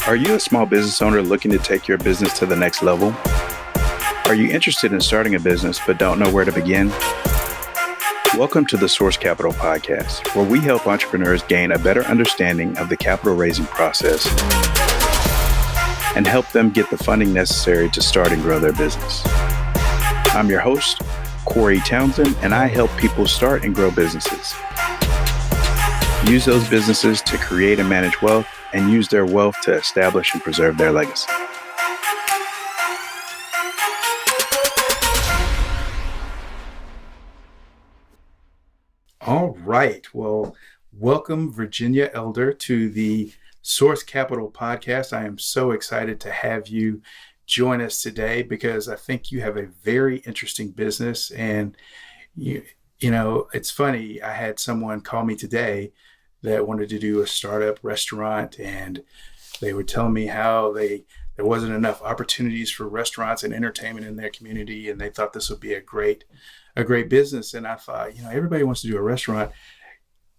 Are you a small business owner looking to take your business to the next level? Are you interested in starting a business but don't know where to begin? Welcome to the Source Capital Podcast, where we help entrepreneurs gain a better understanding of the capital raising process and help them get the funding necessary to start and grow their business. I'm your host, Corey Townsend, and I help people start and grow businesses. Use those businesses to create and manage wealth, and use their wealth to establish and preserve their legacy. All right. Well, welcome, Virginia Elder, to the Source Capital Podcast. I am so excited to have you join us today because I think you have a very interesting business. And, you know, it's funny. I had someone call me today that wanted to do a startup restaurant, and they were telling me how there wasn't enough opportunities for restaurants and entertainment in their community, and they thought this would be a great business. And I thought, everybody wants to do a restaurant.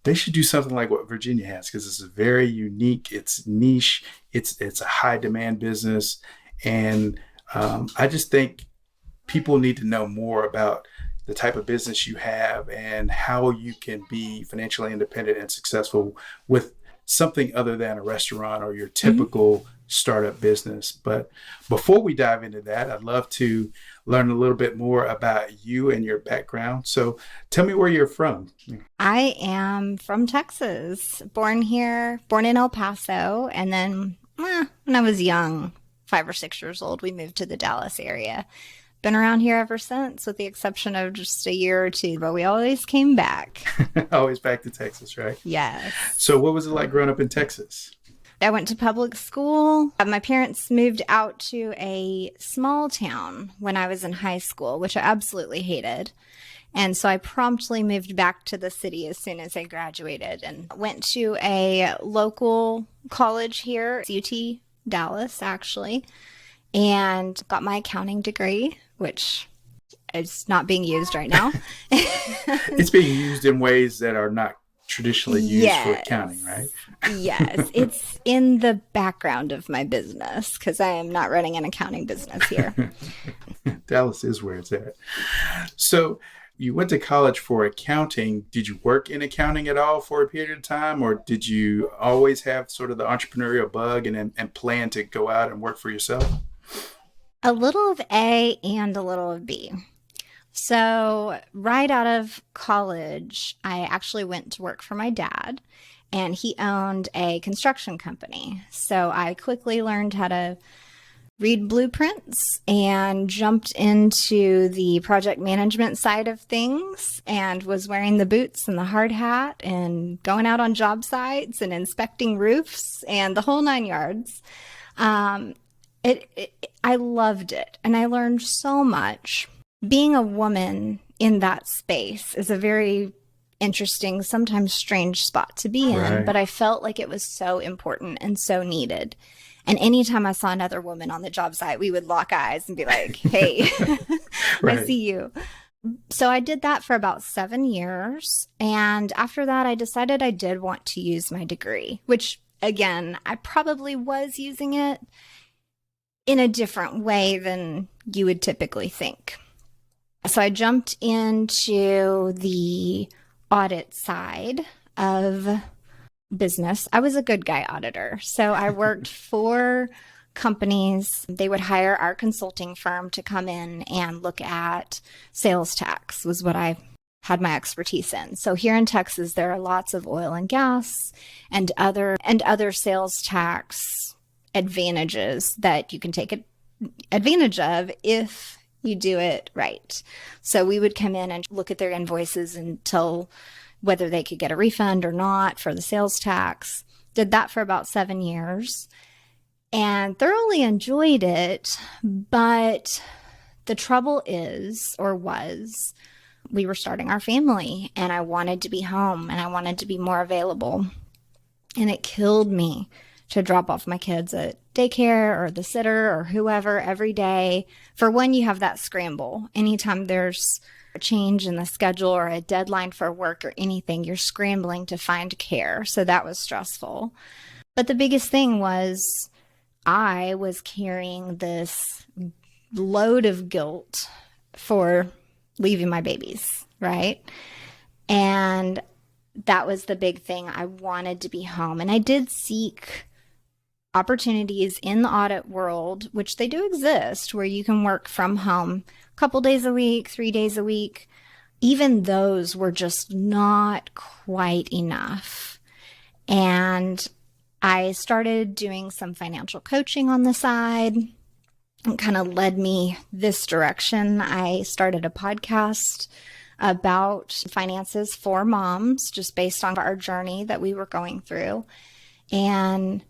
They should do something like what Virginia has, because it's very unique, it's niche, it's a high demand business. And I just think people need to know more about the type of business you have and how you can be financially independent and successful with something other than a restaurant or your typical startup business. But before we dive into that, I'd love to learn a little bit more about you and your background. So tell me where you're from. I am from Texas, born in El Paso. And then when I was young, 5 or 6 years old, we moved to the Dallas area. Been around here ever since, with the exception of just a year or two, but we always came back. Always back to Texas, right? Yes. So what was it like growing up in Texas? I went to public school. My parents moved out to a small town when I was in high school, which I absolutely hated. And so I promptly moved back to the city as soon as I graduated and went to a local college here, UT Dallas, actually, and got my accounting degree, which is not being used right now. It's being used in ways that are not traditionally used for accounting, right? Yes, it's in the background of my business because I am not running an accounting business here. Dallas is where it's at. So you went to college for accounting. Did you work in accounting at all for a period of time, or did you always have sort of the entrepreneurial bug and plan to go out and work for yourself? A little of A and a little of B. So right out of college, I actually went to work for my dad, and he owned a construction company. So I quickly learned how to read blueprints and jumped into the project management side of things and was wearing the boots and the hard hat and going out on job sites and inspecting roofs and the whole 9 yards. I loved it, and I learned so much. Being a woman in that space is a very interesting, sometimes strange spot to be in, right. But I felt like it was so important and so needed. And anytime I saw another woman on the job site, we would lock eyes and be like, hey, Right. I see you. So I did that for about 7 years. And after that, I decided I did want to use my degree, which, again, I probably was using it in a different way than you would typically think. So I jumped into the audit side of business. I was a good guy auditor. So I worked for companies. They would hire our consulting firm to come in and look at sales tax, was what I had my expertise in. So here in Texas, there are lots of oil and gas and other sales tax advantages that you can take advantage of if you do it right. So we would come in and look at their invoices and tell whether they could get a refund or not for the sales tax. Did that for about 7 years and thoroughly enjoyed it. But the trouble was, we were starting our family and I wanted to be home and I wanted to be more available. And it killed me to drop off my kids at daycare or the sitter or whoever every day. For one, you have that scramble. Anytime there's a change in the schedule or a deadline for work or anything, you're scrambling to find care. So that was stressful. But the biggest thing was I was carrying this load of guilt for leaving my babies, right? And that was the big thing. I wanted to be home. And I did seek opportunities in the audit world, which they do exist, where you can work from home a couple days a week, 3 days a week. Even those were just not quite enough. And I started doing some financial coaching on the side. It kind of led me this direction. I started a podcast about finances for moms, just based on our journey that we were going through. And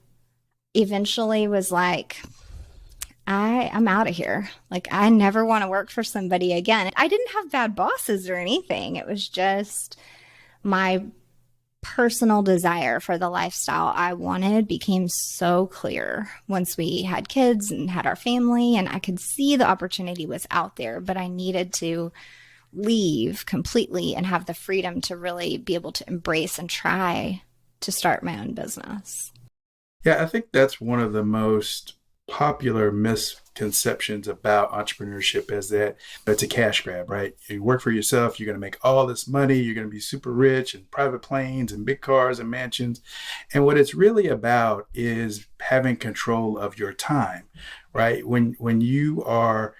eventually was like, I'm out of here. Like, I never want to work for somebody again. I didn't have bad bosses or anything. It was just my personal desire for the lifestyle I wanted became so clear once we had kids and had our family, and I could see the opportunity was out there, but I needed to leave completely and have the freedom to really be able to embrace and try to start my own business. Yeah, I think that's one of the most popular misconceptions about entrepreneurship is that it's a cash grab, right? You work for yourself, you're going to make all this money, you're going to be super rich and private planes and big cars and mansions. And what it's really about is having control of your time, right? When you are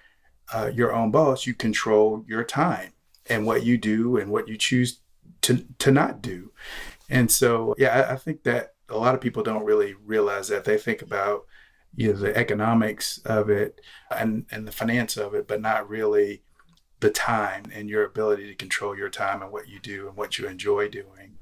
your own boss, you control your time and what you do and what you choose to not do. And so, yeah, I think that a lot of people don't really realize that. They think about the economics of it and the finance of it, but not really the time and your ability to control your time and what you do and what you enjoy doing.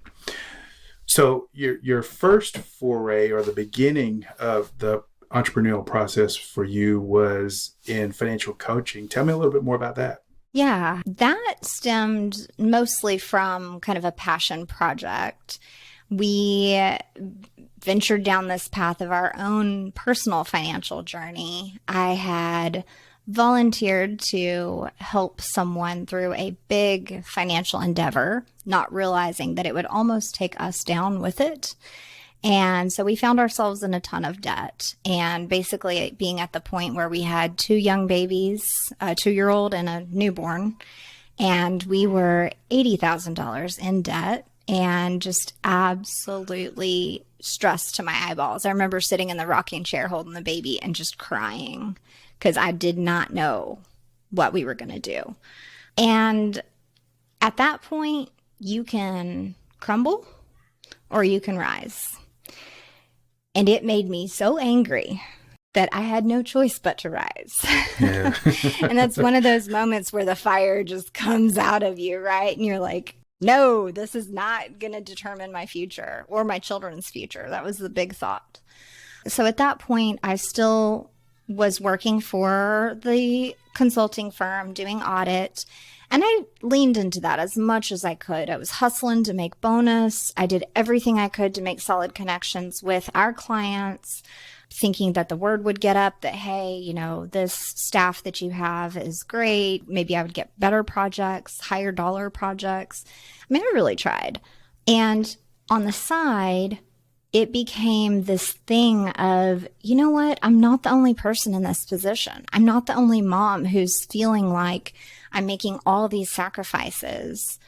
So your first foray or the beginning of the entrepreneurial process for you was in financial coaching. Tell me a little bit more about that. Yeah, that stemmed mostly from kind of a passion project. We ventured down this path of our own personal financial journey. I had volunteered to help someone through a big financial endeavor, not realizing that it would almost take us down with it. And so we found ourselves in a ton of debt, and basically being at the point where we had two young babies, a 2-year-old and a newborn, and we were $80,000 in debt and just absolutely stressed to my eyeballs. I remember sitting in the rocking chair holding the baby and just crying because I did not know what we were going to do. And at that point, you can crumble or you can rise. And it made me so angry that I had no choice but to rise. Yeah. And that's one of those moments where the fire just comes out of you, right? And you're like, no, this is not going to determine my future or my children's future. That was the big thought. So at that point, I still was working for the consulting firm doing audit. And I leaned into that as much as I could. I was hustling to make bonus. I did everything I could to make solid connections with our clients, thinking that the word would get up that, hey, this staff that you have is great. Maybe I would get better projects, higher dollar projects. I mean, I really tried. And on the side, it became this thing of, you know what? I'm not the only person in this position. I'm not the only mom who's feeling like I'm making all these sacrifices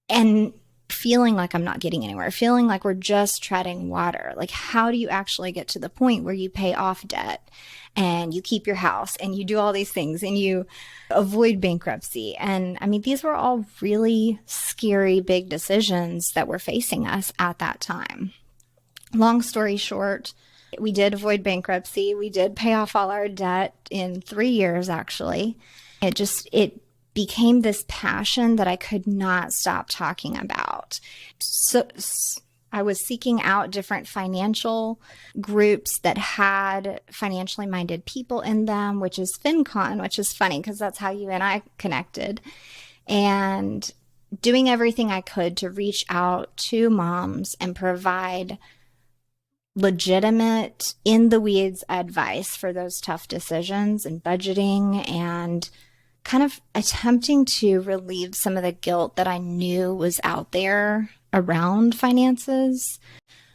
and feeling like I'm not getting anywhere, feeling like we're just treading water. Like, how do you actually get to the point where you pay off debt and you keep your house and you do all these things and you avoid bankruptcy? And I mean, these were all really scary, big decisions that were facing us at that time. Long story short, we did avoid bankruptcy. We did pay off all our debt in 3 years, actually. It became this passion that I could not stop talking about. So I was seeking out different financial groups that had financially minded people in them, which is FinCon, which is funny because that's how you and I connected. And doing everything I could to reach out to moms and provide legitimate, in the weeds advice for those tough decisions and budgeting, and kind of attempting to relieve some of the guilt that I knew was out there around finances.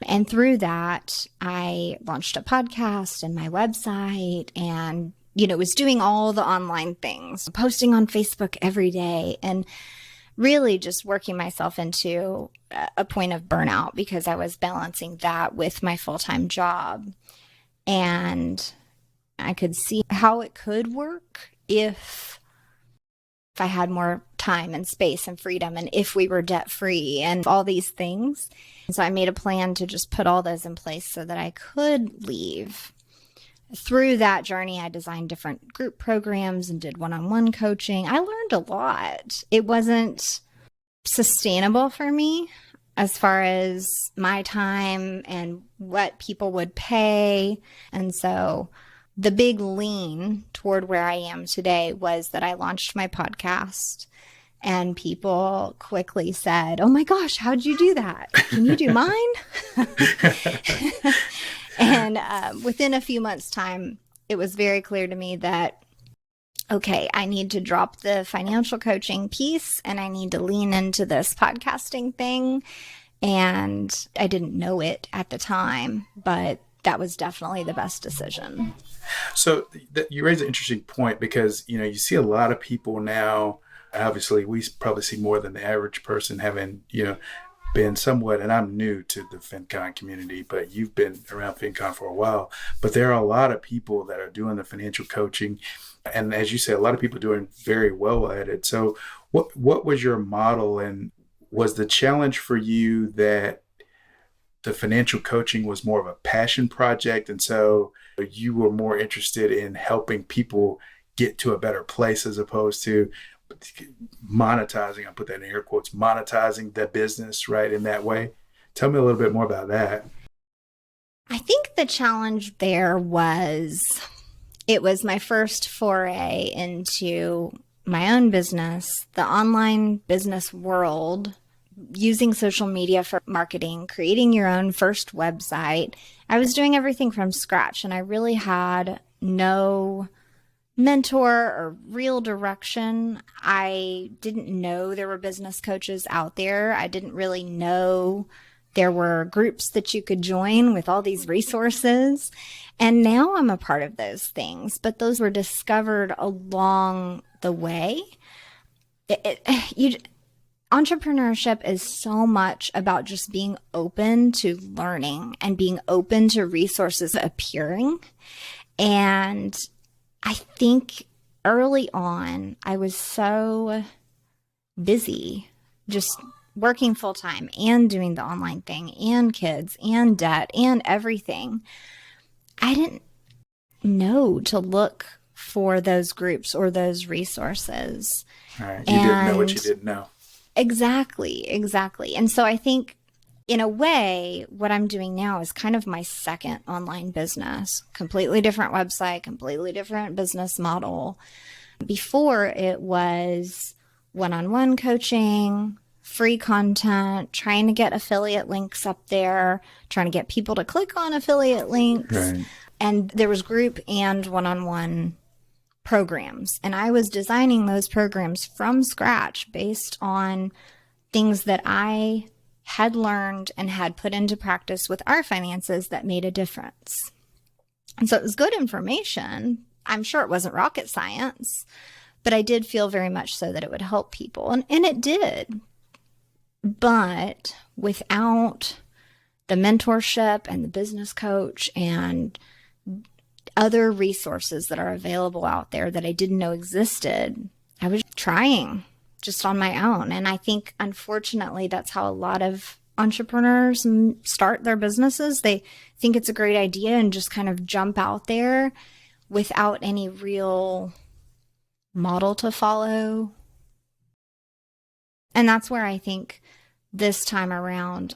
And through that, I launched a podcast and my website and, was doing all the online things, posting on Facebook every day and really just working myself into a point of burnout because I was balancing that with my full-time job. And I could see how it could work if I had more time and space and freedom and if we were debt free and all these things. And so I made a plan to just put all those in place so that I could leave. Through that journey, I designed different group programs and did one-on-one coaching. I learned a lot. It wasn't sustainable for me as far as my time and what people would pay. And so the big lean toward where I am today was that I launched my podcast and people quickly said, "Oh my gosh, how'd you do that? Can you do mine?" And within a few months' time, it was very clear to me that, okay, I need to drop the financial coaching piece and I need to lean into this podcasting thing. And I didn't know it at the time, but that was definitely the best decision. So you raise an interesting point because, you see a lot of people now, obviously we probably see more than the average person having, been somewhat, and I'm new to the FinCon community, but you've been around FinCon for a while, but there are a lot of people that are doing the financial coaching. And as you said, a lot of people doing very well at it. So what was your model, and was the challenge for you that the financial coaching was more of a passion project, and so you were more interested in helping people get to a better place as opposed to monetizing, I put that in air quotes, monetizing the business, right, in that way? Tell me a little bit more about that. I think the challenge there was, it was my first foray into my own business, the online business world, using social media for marketing, creating your own first website. I was doing everything from scratch and I really had no mentor or real direction. I didn't know there were business coaches out there. I didn't really know there were groups that you could join with all these resources. And now I'm a part of those things, but those were discovered along the way. Entrepreneurship is so much about just being open to learning and being open to resources appearing. And I think early on, I was so busy just working full time and doing the online thing and kids and debt and everything. I didn't know to look for those groups or those resources. All right. You didn't know what you didn't know. Exactly. And so I think in a way, what I'm doing now is kind of my second online business, completely different website, completely different business model. Before it was one-on-one coaching, free content, trying to get affiliate links up there, trying to get people to click on affiliate links. Right. And there was group and one-on-one programs. And I was designing those programs from scratch based on things that I had learned and had put into practice with our finances that made a difference. And so it was good information. I'm sure it wasn't rocket science, but I did feel very much so that it would help people. And it did. But without the mentorship and the business coach and other resources that are available out there that I didn't know existed, I was trying just on my own. And I think, unfortunately, that's how a lot of entrepreneurs start their businesses. They think it's a great idea and just kind of jump out there without any real model to follow. And that's where I think this time around,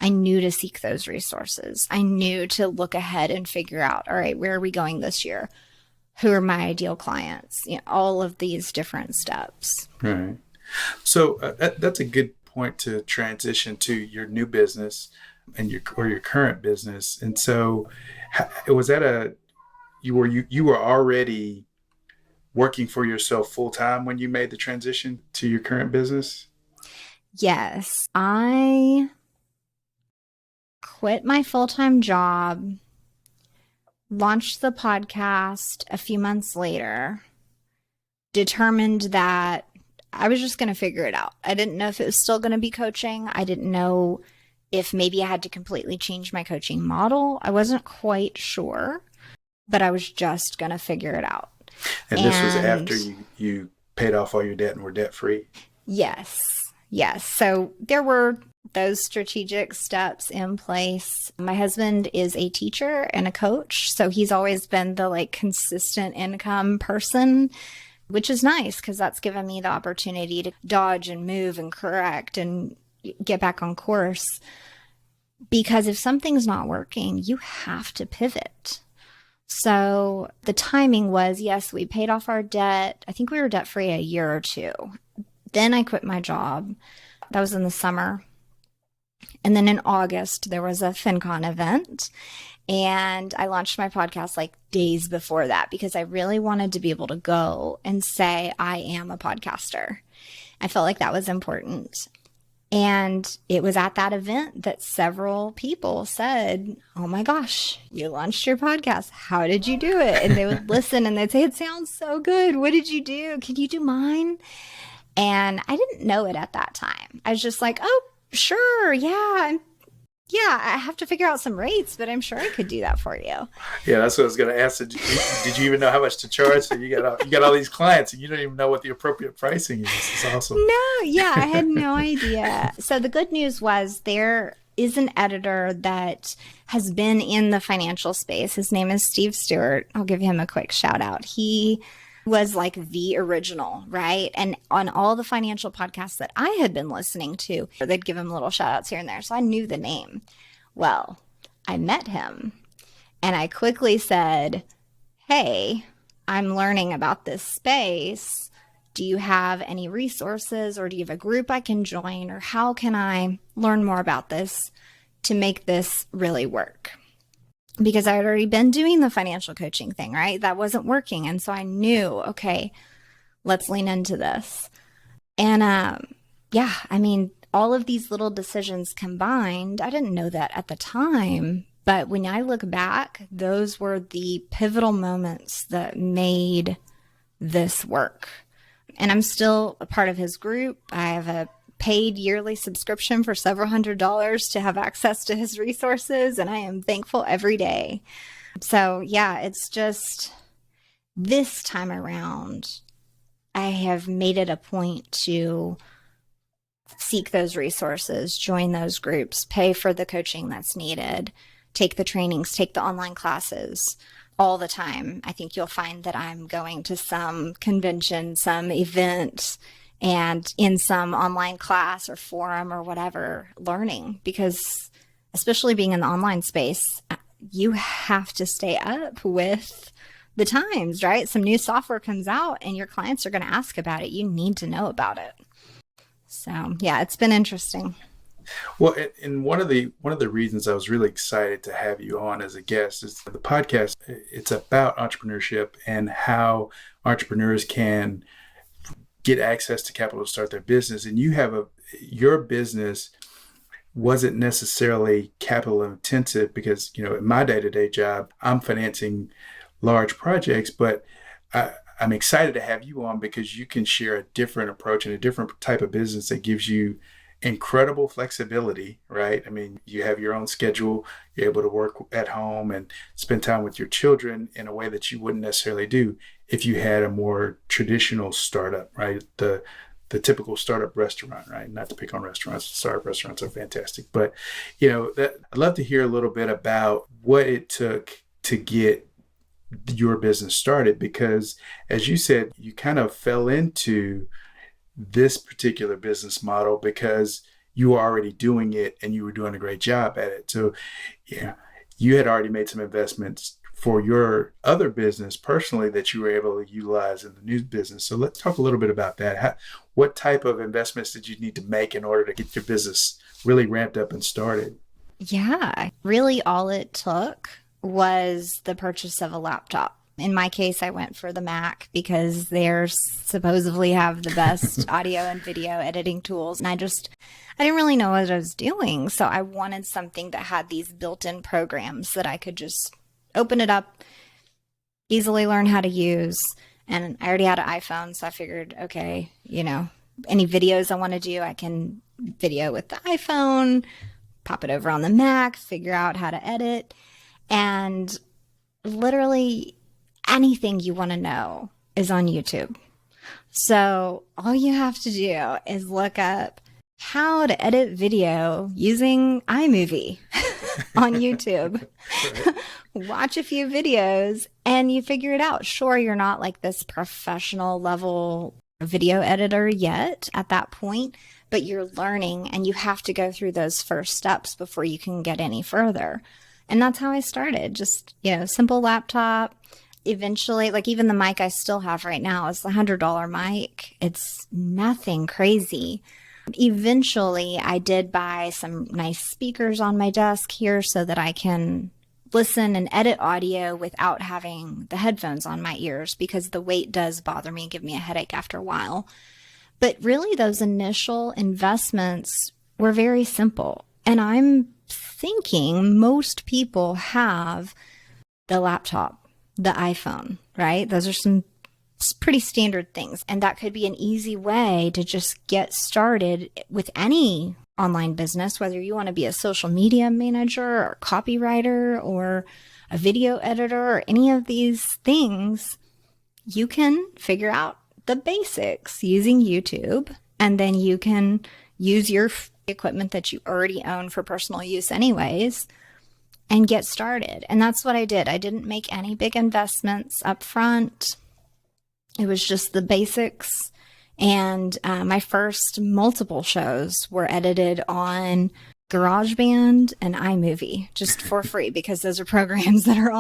I knew to seek those resources. I knew to look ahead and figure out, all right, where are we going this year? Who are my ideal clients? All of these different steps. Right. So that's a good point to transition to your new business and your current business. And so, was that you were already working for yourself full time when you made the transition to your current business? Yes, I quit my full-time job, launched the podcast a few months later, determined that I was just going to figure it out. I didn't know if it was still going to be coaching. I didn't know if maybe I had to completely change my coaching model. I wasn't quite sure, but I was just going to figure it out. And this was after you paid off all your debt and were debt free? Yes. Yes. So there were those strategic steps in place. My husband is a teacher and a coach, so he's always been the consistent income person, which is nice because that's given me the opportunity to dodge and move and correct and get back on course. Because if something's not working, you have to pivot. So the timing was, yes, we paid off our debt. I think we were debt free a year or two. Then I quit my job. That was in the summer. And then in August, there was a FinCon event. And I launched my podcast days before that because I really wanted to be able to go and say, I am a podcaster. I felt like that was important. And it was at that event that several people said, oh my gosh, you launched your podcast. How did you do it? And they would listen and they'd say, it sounds so good. What did you do? Can you do mine? And I didn't know it at that time. I was just like, oh, sure. Yeah, I have to figure out some rates, but I'm sure I could do that for you. Yeah, that's what I was going to ask. Did you even know how much to charge? So you got all these clients and you don't even know what the appropriate pricing is. It's awesome. No, yeah, I had no idea. So the good news was there is an editor that has been in the financial space. His name is Steve Stewart. I'll give him a quick shout out. He was the original, right? And on all the financial podcasts that I had been listening to, they'd give him little shout outs here and there. So I knew the name. Well, I met him and I quickly said, hey, I'm learning about this space. Do you have any resources or do you have a group I can join, or how can I learn more about this to make this really work? Because I had already been doing the financial coaching thing, right? That wasn't working. And so I knew, okay, let's lean into this. And all of these little decisions combined, I didn't know that at the time. But when I look back, those were the pivotal moments that made this work. And I'm still a part of his group. I have a paid yearly subscription for several $100s to have access to his resources, and I am thankful every day. So yeah, it's just this time around, I have made it a point to seek those resources, join those groups, pay for the coaching that's needed, take the trainings, take the online classes all the time. I think you'll find that I'm going to some convention, some event, and in some online class or forum or whatever, learning, because especially being in the online space, you have to stay up with the times, right? Some new software comes out and your clients are going to ask about it. You need to know about it. So yeah, it's been interesting. Well, and one of the reasons I was really excited to have you on as a guest is the podcast. It's about entrepreneurship and how entrepreneurs can get access to capital to start their business. And your business wasn't necessarily capital intensive because, in my day-to-day job, I'm financing large projects, but I'm excited to have you on because you can share a different approach and a different type of business that gives you incredible flexibility, right? I mean, you have your own schedule, you're able to work at home and spend time with your children in a way that you wouldn't necessarily do if you had a more traditional startup, right? The typical startup restaurant, right? Not to pick on restaurants, startup restaurants are fantastic, but I'd love to hear a little bit about what it took to get your business started, because as you said, you kind of fell into this particular business model because you were already doing it and you were doing a great job at it. So you had already made some investments for your other business personally that you were able to utilize in the new business. So let's talk a little bit about that. What type of investments did you need to make in order to get your business really ramped up and started? Yeah, really all it took was the purchase of a laptop. In my case, I went for the Mac because they're supposedly have the best audio and video editing tools. And I didn't really know what I was doing. So I wanted something that had these built-in programs that I could just open it up, easily learn how to use. And I already had an iPhone. So I figured, okay, any videos I want to do, I can video with the iPhone, pop it over on the Mac, figure out how to edit. And literally anything you want to know is on YouTube. So all you have to do is look up how to edit video using iMovie on YouTube. Watch a few videos and you figure it out. Sure, you're not like this professional level video editor yet at that point, but you're learning and you have to go through those first steps before you can get any further. And that's how I started. Just, simple laptop. Eventually, like even the mic I still have right now is the $100 mic. It's nothing crazy. Eventually, I did buy some nice speakers on my desk here so that I can listen and edit audio without having the headphones on my ears because the weight does bother me and give me a headache after a while. But really, those initial investments were very simple. And I'm thinking most people have the laptop, the iPhone, right? Those are some pretty standard things. And that could be an easy way to just get started with any online business, whether you want to be a social media manager or copywriter or a video editor or any of these things. You can figure out the basics using YouTube, and then you can use your equipment that you already own for personal use anyways and get started. And that's what I did. I didn't make any big investments up front. It was just the basics. And my first multiple shows were edited on GarageBand and iMovie just for free because those are programs that are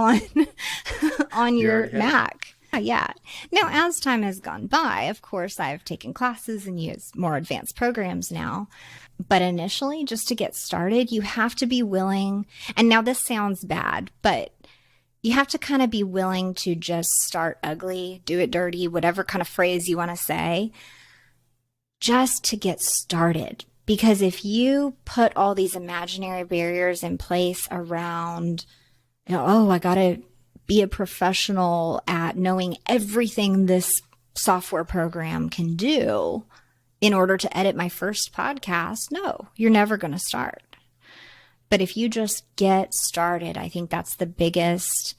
on your Mac. Yeah. Now, as time has gone by, of course, I've taken classes and used more advanced programs now. But initially, just to get started, you have to be willing. And now this sounds bad, but you have to kind of be willing to just start ugly, do it dirty, whatever kind of phrase you want to say, just to get started. Because if you put all these imaginary barriers in place around, I got to be a professional at knowing everything this software program can do in order to edit my first podcast, no, you're never going to start. But if you just get started, I think that's the biggest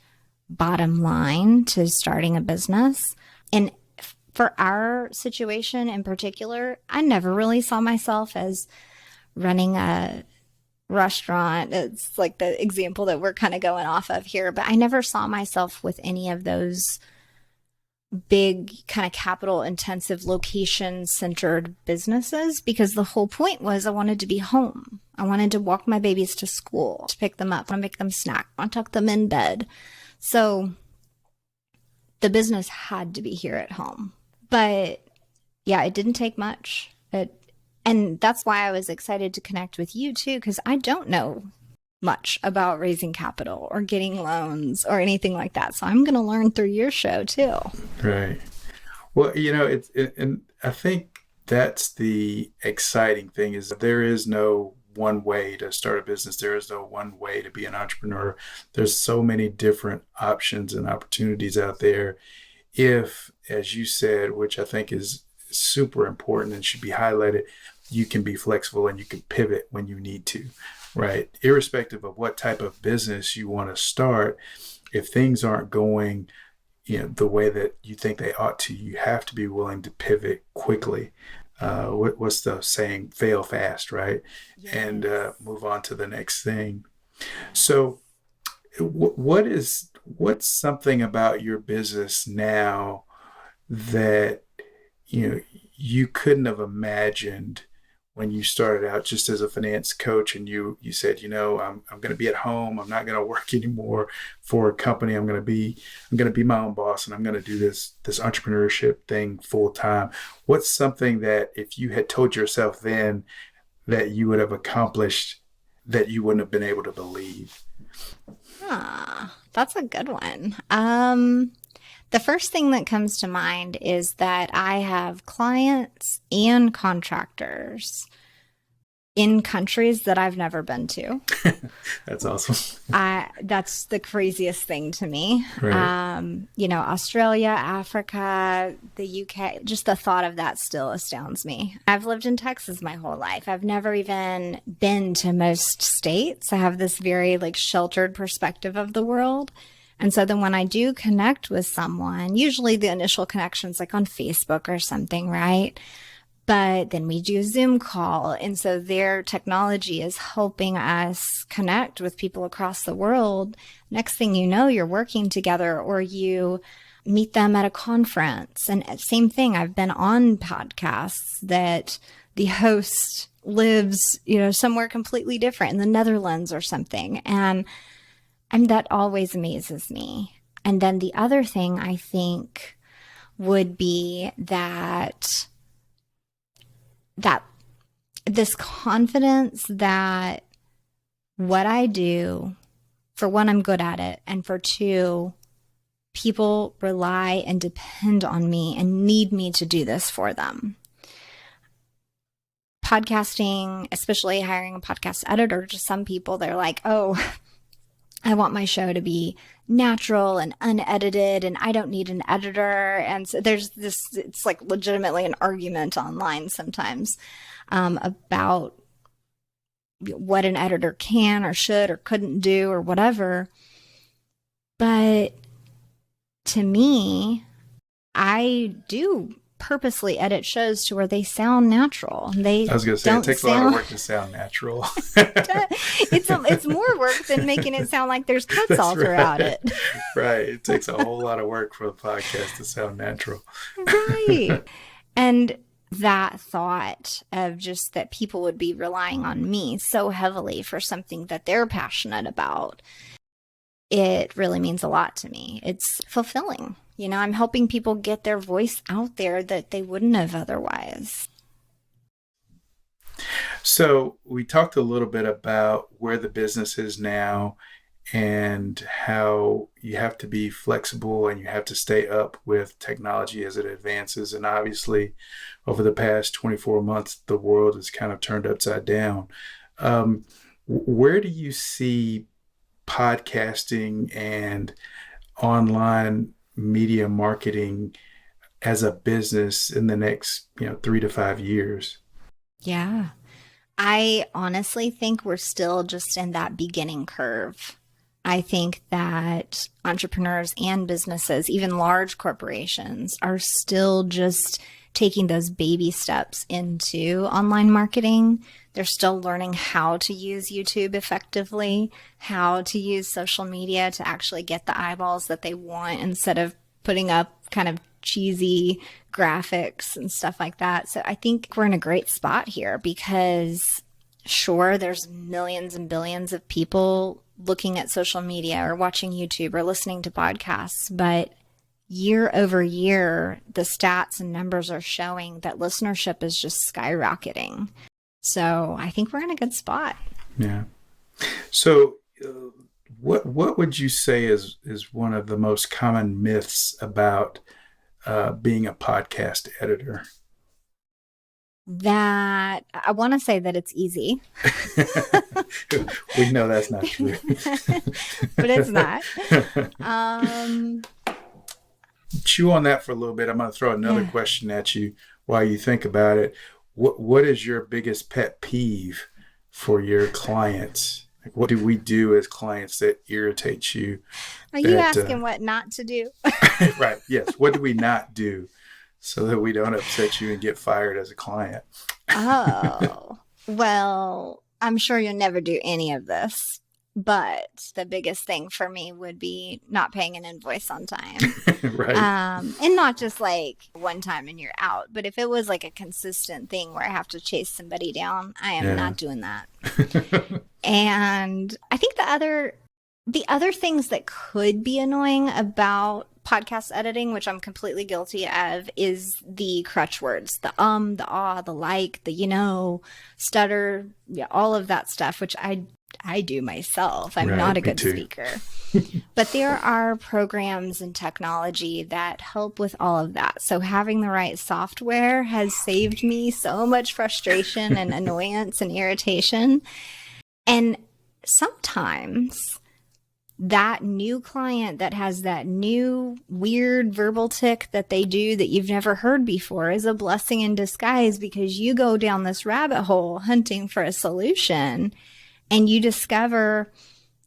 bottom line to starting a business. And for our situation in particular, I never really saw myself as running a restaurant. It's like the example that we're kind of going off of here, but I never saw myself with any of those big kind of capital intensive location centered businesses because the whole point was I wanted to be home. I wanted to walk my babies to school, to pick them up, I want to make them snack, I want to tuck them in bed. So the business had to be here at home. But yeah, it didn't take much. And that's why I was excited to connect with you too, because I don't know much about raising capital or getting loans or anything like that. So I'm going to learn through your show too. Right. Well, and I think that's the exciting thing is that there is no one way to start a business. There is no one way to be an entrepreneur. There's so many different options and opportunities out there. If, as you said, which I think is super important and should be highlighted, you can be flexible and you can pivot when you need to, right? Irrespective of what type of business you want to start, if things aren't going, the way that you think they ought to, you have to be willing to pivot quickly. What's the saying? Fail fast, right? Yes. And move on to the next thing. So what's something about your business now that, you couldn't have imagined when you started out just as a finance coach and you said, I'm going to be at home. I'm not going to work anymore for a company. I'm going to be my own boss and I'm going to do this entrepreneurship thing full time. What's something that if you had told yourself then that you would have accomplished that you wouldn't have been able to believe? That's a good one. The first thing that comes to mind is that I have clients and contractors in countries that I've never been to. That's awesome. That's the craziest thing to me. Right. Australia, Africa, the UK, just the thought of that still astounds me. I've lived in Texas my whole life. I've never even been to most states. I have this very sheltered perspective of the world. And so then when I do connect with someone, usually the initial connection's on Facebook or something, right? But then we do a Zoom call. And so their technology is helping us connect with people across the world. Next thing you know, you're working together or you meet them at a conference. And same thing, I've been on podcasts that the host lives, somewhere completely different in the Netherlands or something. And that always amazes me. And then the other thing I think would be that this confidence that what I do, for one, I'm good at it, and for two, people rely and depend on me and need me to do this for them. Podcasting, especially hiring a podcast editor, to some people, they're like, oh, I want my show to be natural and unedited, and I don't need an editor. And so there's this, it's legitimately an argument online sometimes about what an editor can or should or couldn't do or whatever. But to me, I do purposely edit shows to where they sound natural. I was going to say, it takes a lot of work to sound natural. It's more work than making it sound like there's cuts That's all throughout right. it. Right. It takes a whole lot of work for a podcast to sound natural. Right. And that thought of just that people would be relying on me so heavily for something that they're passionate about, it really means a lot to me. It's fulfilling. I'm helping people get their voice out there that they wouldn't have otherwise. So we talked a little bit about where the business is now and how you have to be flexible and you have to stay up with technology as it advances. And obviously, over the past 24 months, the world has kind of turned upside down. Where do you see podcasting and online media marketing as a business in the next 3 to 5 years? Yeah. I honestly think we're still just in that beginning curve. I think that entrepreneurs and businesses, even large corporations, are still just taking those baby steps into online marketing. They're still learning how to use YouTube effectively, how to use social media to actually get the eyeballs that they want instead of putting up kind of cheesy graphics and stuff like that. So I think we're in a great spot here because sure, there's millions and billions of people looking at social media or watching YouTube or listening to podcasts, but year over year, the stats and numbers are showing that listenership is just skyrocketing. So I think we're in a good spot. Yeah. So what would you say is one of the most common myths about being a podcast editor? That I want to say that it's easy. We know that's not true. But it's not. Chew on that for a little bit. I'm going to throw another question at you while you think about it. What is your biggest pet peeve for your clients? Like, what do we do as clients that irritates you? Are you asking what not to do? Right. Yes. What do we not do so that we don't upset you and get fired as a client? Oh, well, I'm sure you'll never do any of this. But the biggest thing for me would be not paying an invoice on time. Right. And not just like one time and you're out. But if it was like a consistent thing where I have to chase somebody down, I am not doing that. And I think the other things that could be annoying about podcast editing, which I'm completely guilty of, is the crutch words, the the ah, the like, the stutter, all of that stuff, which I I do myself. I'm Right, not a me good too. speaker. But there are programs and technology that help with all of that. So having the right software has saved me so much frustration and annoyance and irritation. And sometimes that new client that has that new weird verbal tick that they do that you've never heard before is a blessing in disguise, because you go down this rabbit hole hunting for a solution and you discover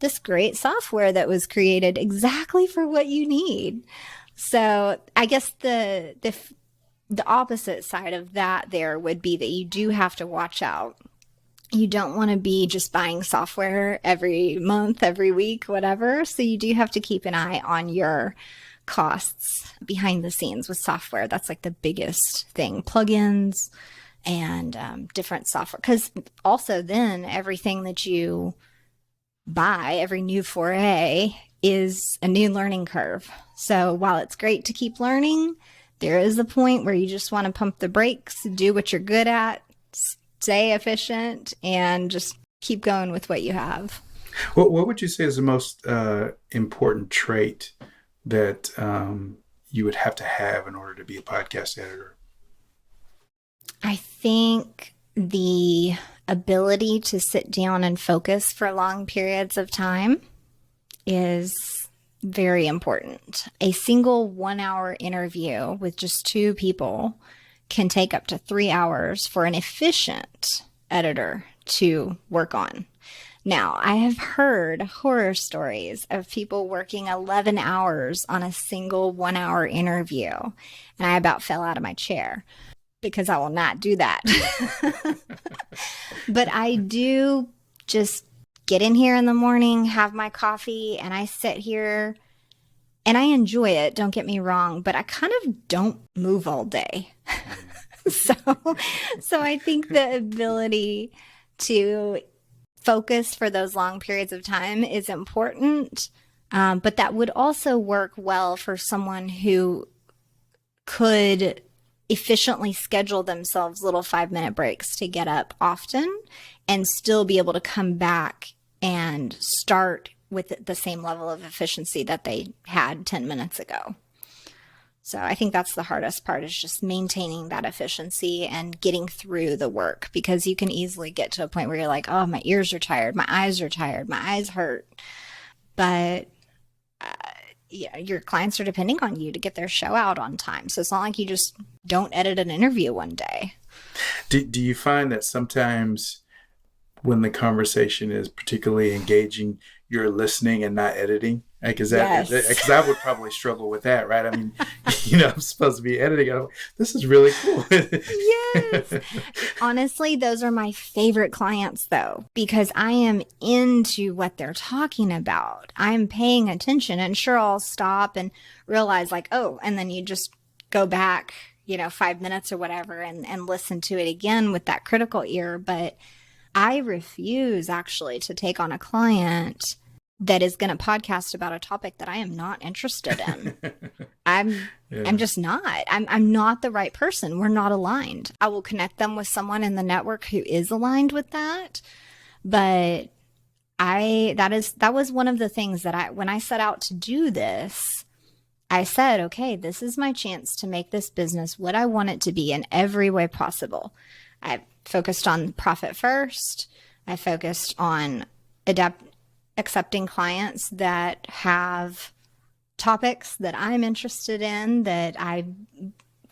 this great software that was created exactly for what you need. So I guess the opposite side of that there would be that you do have to watch out. You don't want to be just buying software every month, every week, whatever. So you do have to keep an eye on your costs behind the scenes with software. That's like the biggest thing. Plugins and different software. Because also then everything that you buy, every new foray, is a new learning curve. So while it's great to keep learning, there is a point where you just want to pump the brakes, do what you're good at, stay efficient, and just keep going with what you have. What would you say is the most important trait that you would have to have in order to be a podcast editor? I think the ability to sit down and focus for long periods of time is very important. A single 1 hour interview with just two people can take up to 3 hours for an efficient editor to work on. Now, I have heard horror stories of people working 11 hours on a single 1 hour interview, and I about fell out of my chair because I will not do that. But I do just get in here in the morning, have my coffee, and I sit here and I enjoy it. Don't get me wrong, but I kind of don't move all day. So I think the ability to focus for those long periods of time is important. But that would also work well for someone who could efficiently schedule themselves little 5-minute breaks to get up often and still be able to come back and start with the same level of efficiency that they had 10 minutes ago. So I think that's the hardest part, is just maintaining that efficiency and getting through the work, because you can easily get to a point where you're like, oh, my ears are tired, my eyes are tired, my eyes hurt. But yeah, your clients are depending on you to get their show out on time. So it's not like you just don't edit an interview one day. Do you find that sometimes when the conversation is particularly engaging, you're listening and not editing? Like, is that, because I would probably struggle with that, right? I mean, I'm supposed to be editing. This is really cool. Yes. Honestly, those are my favorite clients, though, because I am into what they're talking about. I'm paying attention, and sure, I'll stop and realize like, oh, and then you just go back, 5 minutes or whatever and listen to it again with that critical ear. But I refuse actually to take on a client that is going to podcast about a topic that I am not interested in. I'm just not. I'm not the right person. We're not aligned. I will connect them with someone in the network who is aligned with that. But that was one of the things that when I set out to do this, I said, okay, this is my chance to make this business what I want it to be in every way possible. I focused on profit first. I focused on accepting clients that have topics that I'm interested in, that I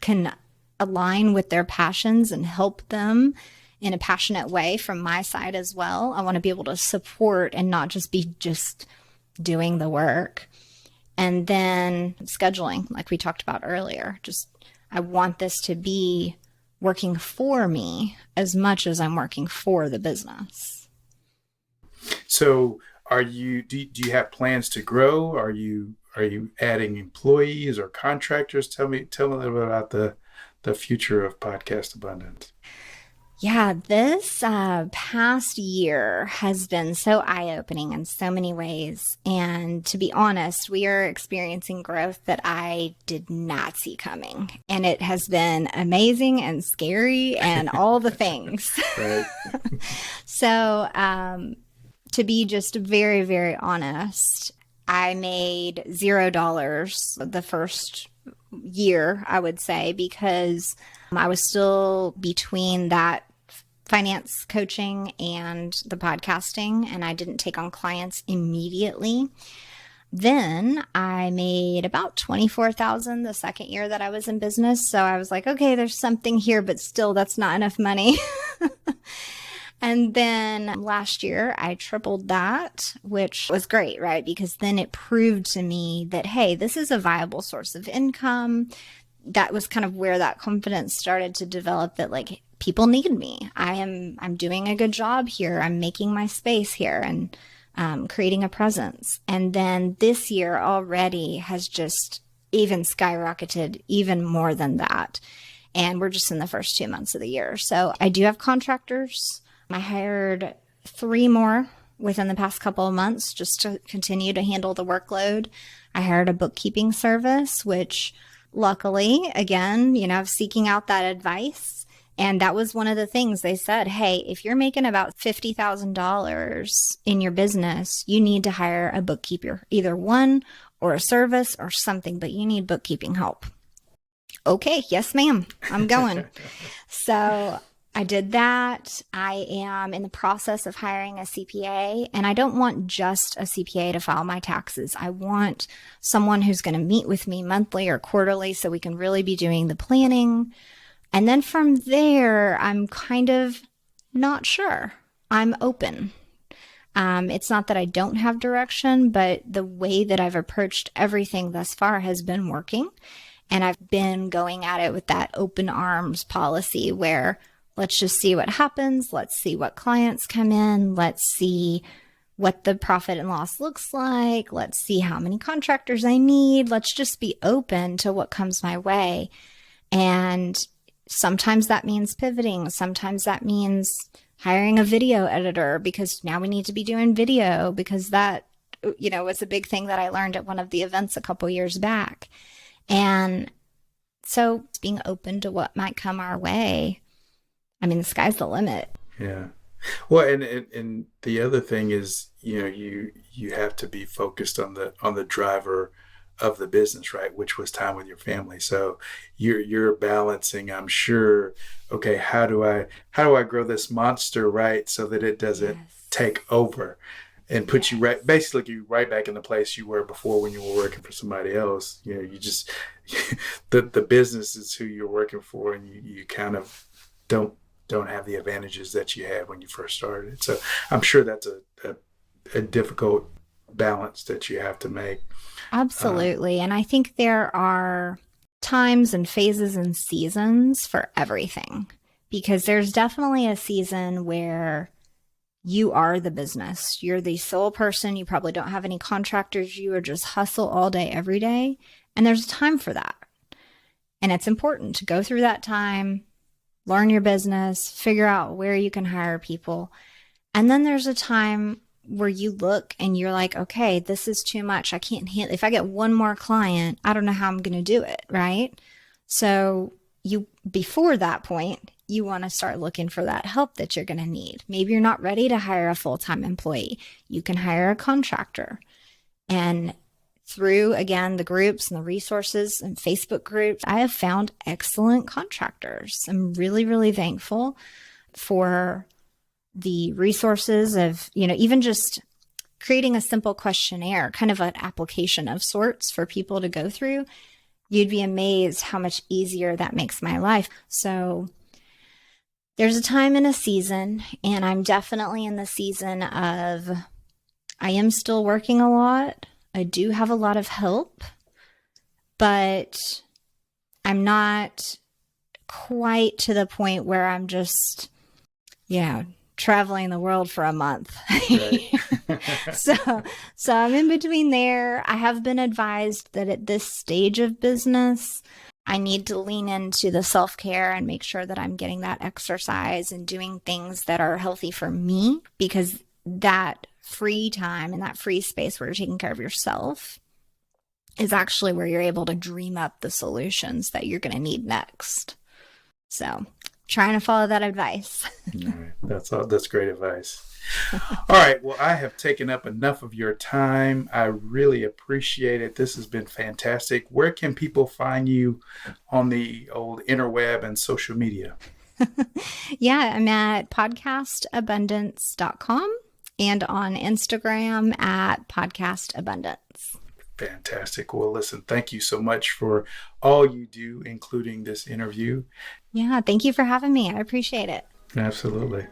can align with their passions and help them in a passionate way from my side as well. I want to be able to support and not just be doing the work. And then scheduling, like we talked about earlier, I want this to be working for me as much as I'm working for the business. So do you have plans to grow? Are you adding employees or contractors? Tell me a little bit about the future of Podcast Abundance. Yeah, this past year has been so eye-opening in so many ways. And to be honest, we are experiencing growth that I did not see coming. And it has been amazing and scary and all the things. Right. So to be just very, very honest, I made $0 the first year, I would say, because I was still between that finance coaching and the podcasting, and I didn't take on clients immediately. Then I made about $24,000 the second year that I was in business. So I was like, okay, there's something here, but still that's not enough money. And then last year I tripled that, which was great, right? Because then it proved to me that, hey, this is a viable source of income. That was kind of where that confidence started to develop, that like people need me. I'm doing a good job here. I'm making my space here and creating a presence. And then this year already has just even skyrocketed even more than that. And we're just in the first 2 months of the year. So I do have contractors. I hired 3 more within the past couple of months just to continue to handle the workload. I hired a bookkeeping service, which luckily, again, seeking out that advice. And that was one of the things they said, hey, if you're making about $50,000 in your business, you need to hire a bookkeeper, either one or a service or something, but you need bookkeeping help. Okay, yes, ma'am, I'm going. So I did that. I am in the process of hiring a CPA, and I don't want just a CPA to file my taxes. I want someone who's going to meet with me monthly or quarterly so we can really be doing the planning. And then from there, I'm kind of not sure. I'm open. It's not that I don't have direction, but the way that I've approached everything thus far has been working. And I've been going at it with that open arms policy where let's just see what happens. Let's see what clients come in. Let's see what the profit and loss looks like. Let's see how many contractors I need. Let's just be open to what comes my way. And sometimes that means pivoting. Sometimes that means hiring a video editor because now we need to be doing video, because that, was a big thing that I learned at one of the events a couple years back. And so being open to what might come our way. I mean, the sky's the limit. Yeah. Well, and the other thing is, you have to be focused on the driver of the business, right? Which was time with your family. So you're balancing, I'm sure, okay, how do I grow this monster, right? So that it doesn't take over and put you basically right back in the place you were before when you were working for somebody else. You just, the business is who you're working for, and you kind of don't have the advantages that you had when you first started. So I'm sure that's a difficult balance that you have to make. Absolutely. And I think there are times and phases and seasons for everything, because there's definitely a season where you are the business. You're the sole person. You probably don't have any contractors. You are just hustle all day, every day. And there's a time for that. And it's important to go through that time, learn your business, figure out where you can hire people. And then there's a time where you look and you're like, okay, this is too much. I can't handle. If I get one more client, I don't know how I'm going to do it, right? So before that point, you want to start looking for that help that you're going to need. Maybe you're not ready to hire a full-time employee. You can hire a contractor. And through, again, the groups and the resources and Facebook groups, I have found excellent contractors. I'm really, really thankful for the resources of, even just creating a simple questionnaire, kind of an application of sorts for people to go through. You'd be amazed how much easier that makes my life. So there's a time and a season, and I'm definitely in the season of, I am still working a lot. I do have a lot of help, but I'm not quite to the point where I'm just, traveling the world for a month. Right. So I'm in between there. I have been advised that at this stage of business, I need to lean into the self-care and make sure that I'm getting that exercise and doing things that are healthy for me, because that free time and that free space where you're taking care of yourself is actually where you're able to dream up the solutions that you're going to need next. So trying to follow that advice. All right. That's great advice. All right. Well, I have taken up enough of your time. I really appreciate it. This has been fantastic. Where can people find you on the old interweb and social media? Yeah, I'm at podcastabundance.com and on Instagram at podcastabundance. Fantastic. Well, listen, thank you so much for all you do, including this interview. Yeah, thank you for having me. I appreciate it. Absolutely.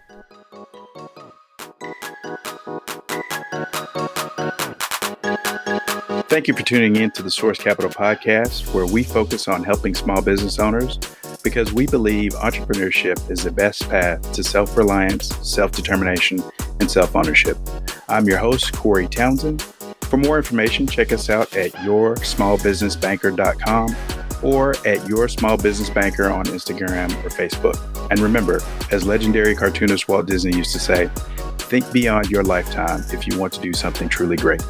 Thank you for tuning in to the Source Capital Podcast, where we focus on helping small business owners because we believe entrepreneurship is the best path to self-reliance, self-determination, and self-ownership. I'm your host, Corey Townsend. For more information, check us out at yoursmallbusinessbanker.com or at yoursmallbusinessbanker on Instagram or Facebook. And remember, as legendary cartoonist Walt Disney used to say, think beyond your lifetime if you want to do something truly great.